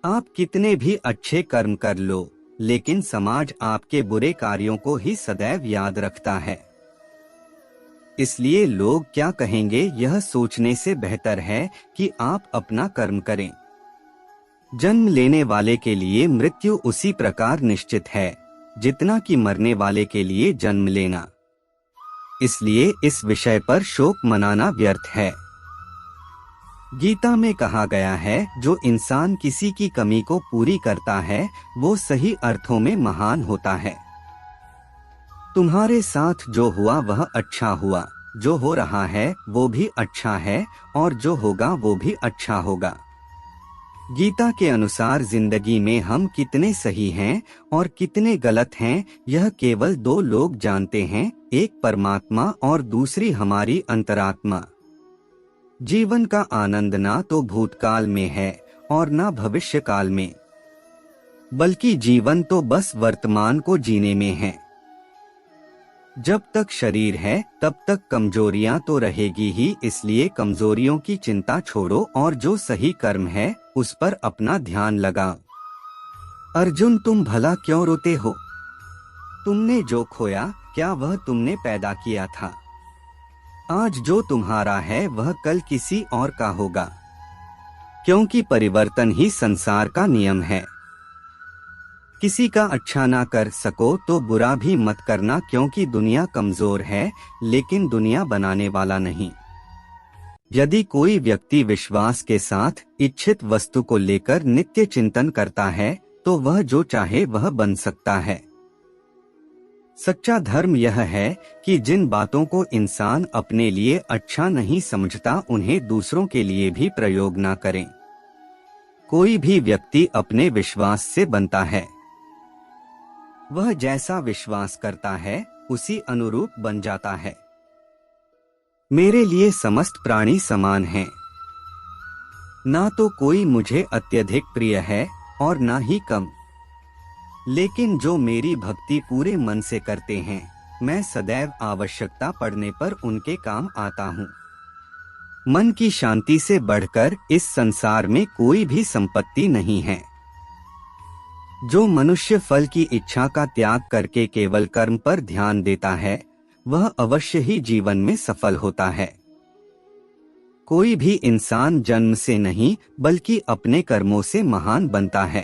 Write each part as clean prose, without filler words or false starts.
आप कितने भी अच्छे कर्म कर लो, लेकिन समाज आपके बुरे कार्यों को ही सदैव याद रखता है। इसलिए लोग क्या कहेंगे यह सोचने से बेहतर है कि आप अपना कर्म करें। जन्म लेने वाले के लिए मृत्यु उसी प्रकार निश्चित है जितना कि मरने वाले के लिए जन्म लेना। इसलिए इस विषय पर शोक मनाना व्यर्थ है। गीता में कहा गया है, जो इंसान किसी की कमी को पूरी करता है वो सही अर्थों में महान होता है। तुम्हारे साथ जो हुआ वह अच्छा हुआ, जो हो रहा है वो भी अच्छा है, और जो होगा वो भी अच्छा होगा। गीता के अनुसार जिंदगी में हम कितने सही हैं और कितने गलत हैं यह केवल दो लोग जानते हैं, एक परमात्मा और दूसरी हमारी अंतरात्मा। जीवन का आनंद ना तो भूतकाल में है और ना भविष्य काल में, बल्कि जीवन तो बस वर्तमान को जीने में है। जब तक शरीर है तब तक कमजोरियां तो रहेगी ही, इसलिए कमजोरियों की चिंता छोड़ो और जो सही कर्म है उस पर अपना ध्यान लगाओ। अर्जुन, तुम भला क्यों रोते हो? तुमने जो खोया क्या वह तुमने पैदा किया था? आज जो तुम्हारा है वह कल किसी और का होगा, क्योंकि परिवर्तन ही संसार का नियम है। किसी का अच्छा ना कर सको तो बुरा भी मत करना, क्योंकि दुनिया कमजोर है लेकिन दुनिया बनाने वाला नहीं। यदि कोई व्यक्ति विश्वास के साथ इच्छित वस्तु को लेकर नित्य चिंतन करता है तो वह जो चाहे वह बन सकता है। सच्चा धर्म यह है कि जिन बातों को इंसान अपने लिए अच्छा नहीं समझता उन्हें दूसरों के लिए भी प्रयोग ना करें। कोई भी व्यक्ति अपने विश्वास से बनता है। वह जैसा विश्वास करता है उसी अनुरूप बन जाता है। मेरे लिए समस्त प्राणी समान हैं। ना तो कोई मुझे अत्यधिक प्रिय है और ना ही कम, लेकिन जो मेरी भक्ति पूरे मन से करते हैं मैं सदैव आवश्यकता पड़ने पर उनके काम आता हूँ। मन की शांति से बढ़कर इस संसार में कोई भी संपत्ति नहीं है। जो मनुष्य फल की इच्छा का त्याग करके केवल कर्म पर ध्यान देता है वह अवश्य ही जीवन में सफल होता है। कोई भी इंसान जन्म से नहीं बल्कि अपने कर्मों से महान बनता है।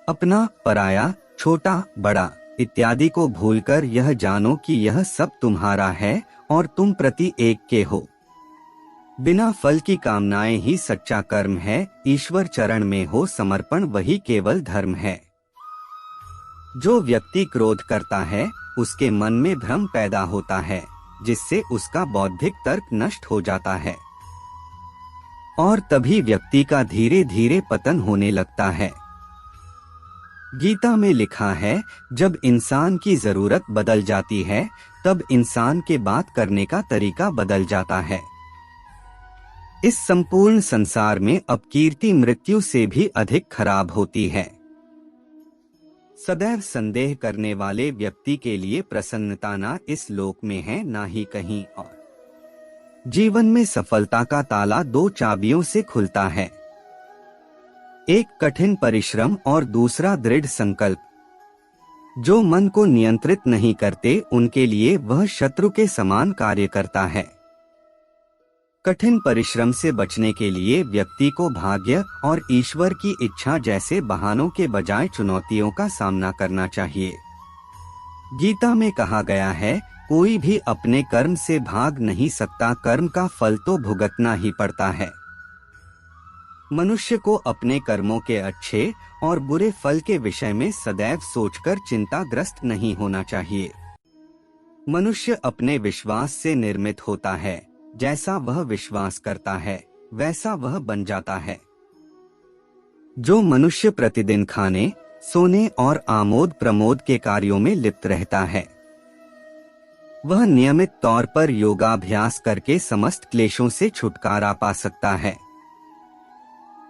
अपना, पराया, छोटा, बड़ा इत्यादि को भूलकर यह जानो कि यह सब तुम्हारा है और तुम प्रति एक के हो। बिना फल की कामनाएं ही सच्चा कर्म है। ईश्वर चरण में हो समर्पण वही केवल धर्म है। जो व्यक्ति क्रोध करता है उसके मन में भ्रम पैदा होता है, जिससे उसका बौद्धिक तर्क नष्ट हो जाता है और तभी व्यक्ति का धीरे धीरे पतन होने लगता है। गीता में लिखा है, जब इंसान की जरूरत बदल जाती है तब इंसान के बात करने का तरीका बदल जाता है। इस संपूर्ण संसार में अपकीर्ति मृत्यु से भी अधिक खराब होती है। सदैव संदेह करने वाले व्यक्ति के लिए प्रसन्नता ना इस लोक में है ना ही कहीं और। जीवन में सफलता का ताला दो चाबियों से खुलता है, एक कठिन परिश्रम और दूसरा दृढ़ संकल्प। जो मन को नियंत्रित नहीं करते उनके लिए वह शत्रु के समान कार्य करता है। कठिन परिश्रम से बचने के लिए व्यक्ति को भाग्य और ईश्वर की इच्छा जैसे बहानों के बजाय चुनौतियों का सामना करना चाहिए। गीता में कहा गया है, कोई भी अपने कर्म से भाग नहीं सकता, कर्म का फल तो भुगतना ही पड़ता है। मनुष्य को अपने कर्मों के अच्छे और बुरे फल के विषय में सदैव सोचकर चिंताग्रस्त नहीं होना चाहिए। मनुष्य अपने विश्वास से निर्मित होता है, जैसा वह विश्वास करता है वैसा वह बन जाता है। जो मनुष्य प्रतिदिन खाने, सोने और आमोद प्रमोद के कार्यों में लिप्त रहता है वह नियमित तौर पर योगाभ्यास करके समस्त क्लेशों से छुटकारा पा सकता है।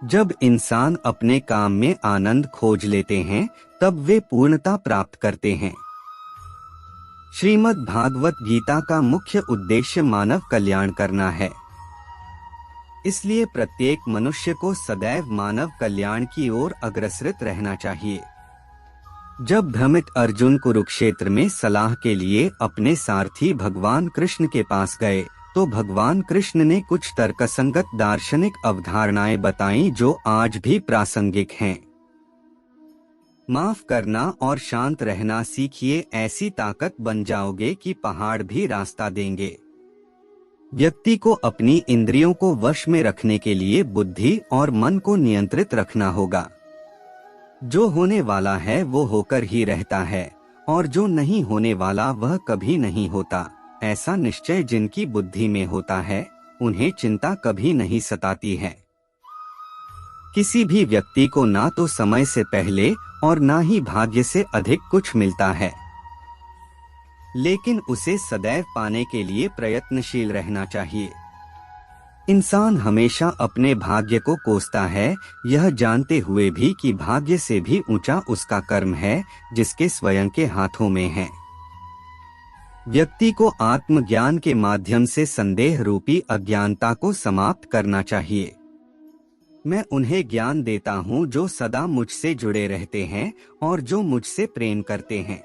जब इंसान अपने काम में आनंद खोज लेते हैं तब वे पूर्णता प्राप्त करते हैं। श्रीमद् भागवत गीता का मुख्य उद्देश्य मानव कल्याण करना है। इसलिए प्रत्येक मनुष्य को सदैव मानव कल्याण की ओर अग्रसरित रहना चाहिए। जब भ्रमित अर्जुन कुरुक्षेत्र में सलाह के लिए अपने सारथी भगवान कृष्ण के पास गए, तो भगवान कृष्ण ने कुछ तर्कसंगत दार्शनिक अवधारणाएं बताईं जो आज भी प्रासंगिक हैं। माफ करना और शांत रहना सीखिए, ऐसी ताकत बन जाओगे कि पहाड़ भी रास्ता देंगे। व्यक्ति को अपनी इंद्रियों को वश में रखने के लिए बुद्धि और मन को नियंत्रित रखना होगा। जो होने वाला है वो होकर ही रहता है, और जो नहीं होने वाला वह कभी नहीं होता। ऐसा निश्चय जिनकी बुद्धि में होता है, उन्हें चिंता कभी नहीं सताती है। किसी भी व्यक्ति को ना तो समय से पहले और ना ही भाग्य से अधिक कुछ मिलता है, लेकिन उसे सदैव पाने के लिए प्रयत्नशील रहना चाहिए। इंसान हमेशा अपने भाग्य को कोसता है, यह जानते हुए भी कि भाग्य से भी ऊंचा उसका कर्म है, जिसके स्वयं के हाथों में है। व्यक्ति को आत्मज्ञान के माध्यम से संदेह रूपी अज्ञानता को समाप्त करना चाहिए। मैं उन्हें ज्ञान देता हूँ जो सदा मुझसे जुड़े रहते हैं और जो मुझसे प्रेम करते हैं।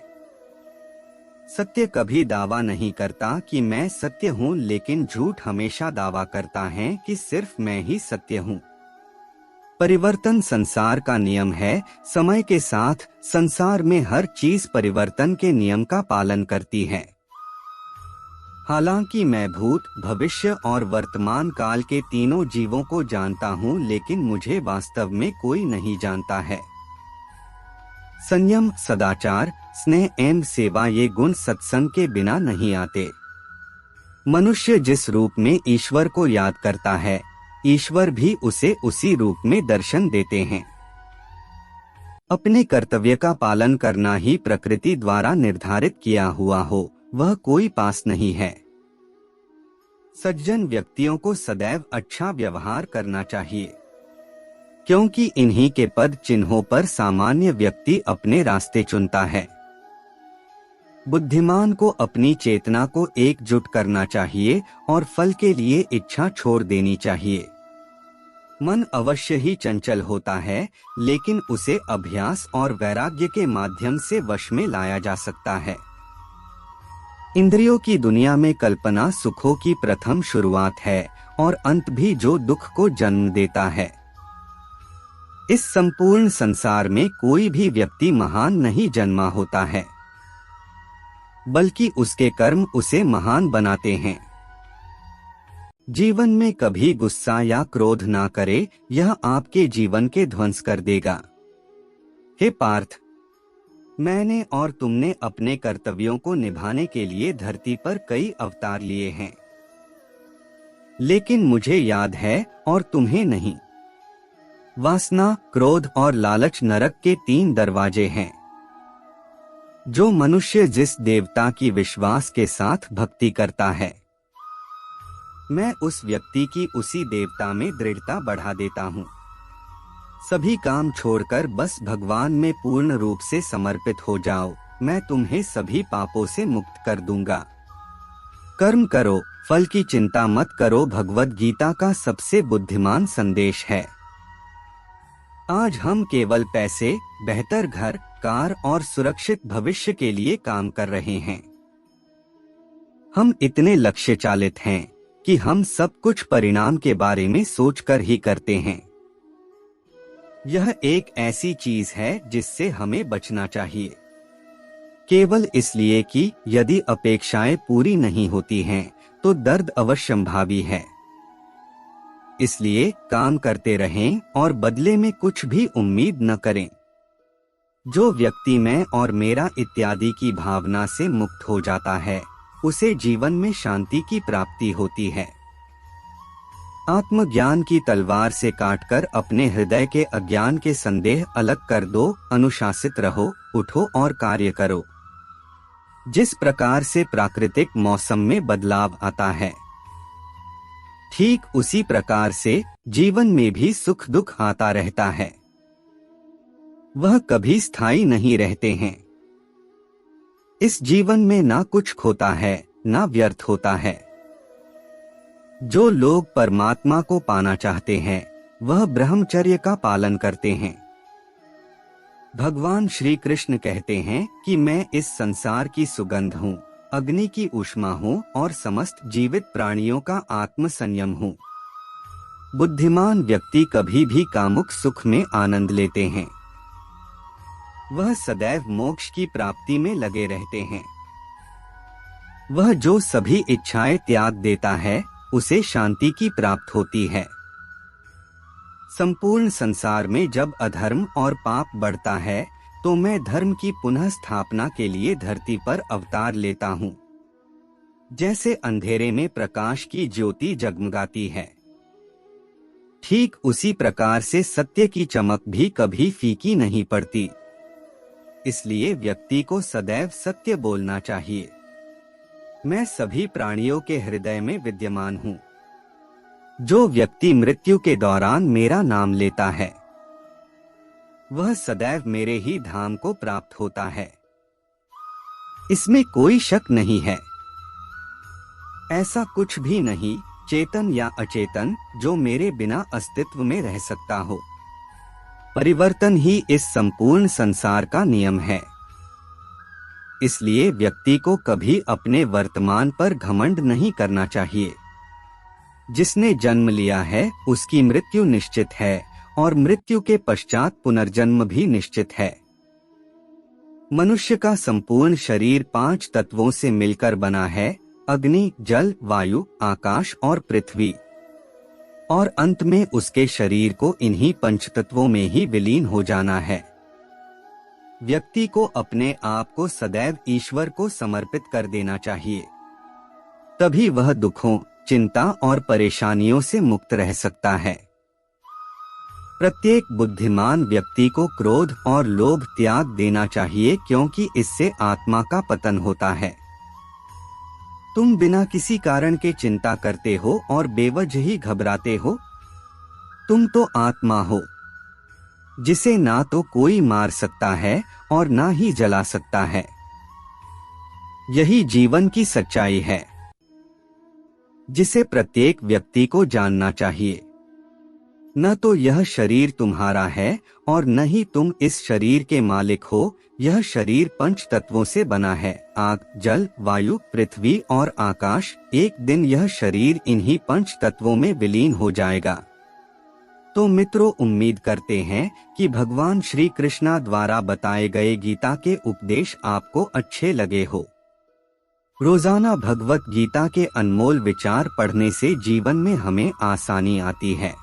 सत्य कभी दावा नहीं करता कि मैं सत्य हूँ, लेकिन झूठ हमेशा दावा करता है कि सिर्फ मैं ही सत्य हूँ। परिवर्तन संसार का नियम है। समय के साथ संसार में हर चीज परिवर्तन के नियम का पालन करती है। हालांकि मैं भूत, भविष्य और वर्तमान काल के तीनों जीवों को जानता हूँ, लेकिन मुझे वास्तव में कोई नहीं जानता है। संयम, सदाचार, स्नेह एवं सेवा ये गुण सत्संग के बिना नहीं आते। मनुष्य जिस रूप में ईश्वर को याद करता है, ईश्वर भी उसे उसी रूप में दर्शन देते हैं। अपने कर्तव्य का पालन करना ही प्रकृति द्वारा निर्धारित किया हुआ हो, वह कोई पास नहीं है। सज्जन व्यक्तियों को सदैव अच्छा व्यवहार करना चाहिए, क्योंकि इन्हीं के पद चिन्हों पर सामान्य व्यक्ति अपने रास्ते चुनता है। बुद्धिमान को अपनी चेतना को एकजुट करना चाहिए और फल के लिए इच्छा छोड़ देनी चाहिए। मन अवश्य ही चंचल होता है, लेकिन उसे अभ्यास और वैराग्य के माध्यम से वश में लाया जा सकता है। इंद्रियों की दुनिया में कल्पना सुखों की प्रथम शुरुआत है और अंत भी जो दुख को जन्म देता है। इस संपूर्ण संसार में कोई भी व्यक्ति महान नहीं जन्मा होता है, बल्कि उसके कर्म उसे महान बनाते हैं। जीवन में कभी गुस्सा या क्रोध ना करे, यह आपके जीवन के ध्वंस कर देगा। हे पार्थ, मैंने और तुमने अपने कर्तव्यों को निभाने के लिए धरती पर कई अवतार लिए हैं, लेकिन मुझे याद है और तुम्हें नहीं। वासना, क्रोध और लालच नरक के 3 दरवाजे हैं। जो मनुष्य जिस देवता की विश्वास के साथ भक्ति करता है, मैं उस व्यक्ति की उसी देवता में दृढ़ता बढ़ा देता हूँ। सभी काम छोड़कर बस भगवान में पूर्ण रूप से समर्पित हो जाओ, मैं तुम्हें सभी पापों से मुक्त कर दूंगा। कर्म करो, फल की चिंता मत करो, भगवद गीता का सबसे बुद्धिमान संदेश है। आज हम केवल पैसे, बेहतर घर, कार और सुरक्षित भविष्य के लिए काम कर रहे हैं। हम इतने लक्ष्य चालित हैं कि हम सब कुछ परिणाम के बारे में सोचकर ही करते हैं। यह एक ऐसी चीज है जिससे हमें बचना चाहिए, केवल इसलिए कि यदि अपेक्षाएं पूरी नहीं होती हैं तो दर्द अवश्यंभावी है। इसलिए काम करते रहें और बदले में कुछ भी उम्मीद न करें। जो व्यक्ति मैं और मेरा इत्यादि की भावना से मुक्त हो जाता है, उसे जीवन में शांति की प्राप्ति होती है। आत्मज्ञान की तलवार से काटकर अपने हृदय के अज्ञान के संदेह अलग कर दो। अनुशासित रहो, उठो और कार्य करो। जिस प्रकार से प्राकृतिक मौसम में बदलाव आता है, ठीक उसी प्रकार से जीवन में भी सुख दुख आता रहता है। वह कभी स्थायी नहीं रहते हैं। इस जीवन में ना कुछ खोता है, ना व्यर्थ होता है। जो लोग परमात्मा को पाना चाहते हैं वह ब्रह्मचर्य का पालन करते हैं। भगवान श्री कृष्ण कहते हैं कि मैं इस संसार की सुगंध हूँ, अग्नि की ऊष्मा हूँ और समस्त जीवित प्राणियों का आत्म संयम हूँ। बुद्धिमान व्यक्ति कभी भी कामुक सुख में आनंद लेते हैं। वह सदैव मोक्ष की प्राप्ति में लगे रहते हैं। वह जो सभी इच्छाएं त्याग देता है उसे शांति की प्राप्त होती है। संपूर्ण संसार में जब अधर्म और पाप बढ़ता है तो मैं धर्म की पुनः स्थापना के लिए धरती पर अवतार लेता हूँ। जैसे अंधेरे में प्रकाश की ज्योति जगमगाती है, ठीक उसी प्रकार से सत्य की चमक भी कभी फीकी नहीं पड़ती। इसलिए व्यक्ति को सदैव सत्य बोलना चाहिए। मैं सभी प्राणियों के हृदय में विद्यमान हूँ। जो व्यक्ति मृत्यु के दौरान मेरा नाम लेता है वह सदैव मेरे ही धाम को प्राप्त होता है, इसमें कोई शक नहीं है। ऐसा कुछ भी नहीं, चेतन या अचेतन, जो मेरे बिना अस्तित्व में रह सकता हो। परिवर्तन ही इस संपूर्ण संसार का नियम है। इसलिए व्यक्ति को कभी अपने वर्तमान पर घमंड नहीं करना चाहिए। जिसने जन्म लिया है उसकी मृत्यु निश्चित है और मृत्यु के पश्चात पुनर्जन्म भी निश्चित है। मनुष्य का संपूर्ण शरीर 5 तत्वों से मिलकर बना है, अग्नि, जल, वायु, आकाश और पृथ्वी। और अंत में उसके शरीर को इन्हीं 5 तत्वों में ही विलीन हो जाना है। व्यक्ति को अपने आप को सदैव ईश्वर को समर्पित कर देना चाहिए, तभी वह दुखों, चिंता और परेशानियों से मुक्त रह सकता है। प्रत्येक बुद्धिमान व्यक्ति को क्रोध और लोभ त्याग देना चाहिए, क्योंकि इससे आत्मा का पतन होता है। तुम बिना किसी कारण के चिंता करते हो और बेवजह ही घबराते हो। तुम तो आत्मा हो, जिसे ना तो कोई मार सकता है और ना ही जला सकता है। यही जीवन की सच्चाई है, जिसे प्रत्येक व्यक्ति को जानना चाहिए। न तो यह शरीर तुम्हारा है और न ही तुम इस शरीर के मालिक हो। यह शरीर 5 तत्वों से बना है, आग, जल, वायु, पृथ्वी और आकाश। एक दिन यह शरीर इन्हीं 5 तत्वों में विलीन हो जाएगा। तो मित्रों, उम्मीद करते हैं कि भगवान श्री कृष्णा द्वारा बताए गए गीता के उपदेश आपको अच्छे लगे हो। रोजाना भगवत गीता के अनमोल विचार पढ़ने से जीवन में हमें आसानी आती है।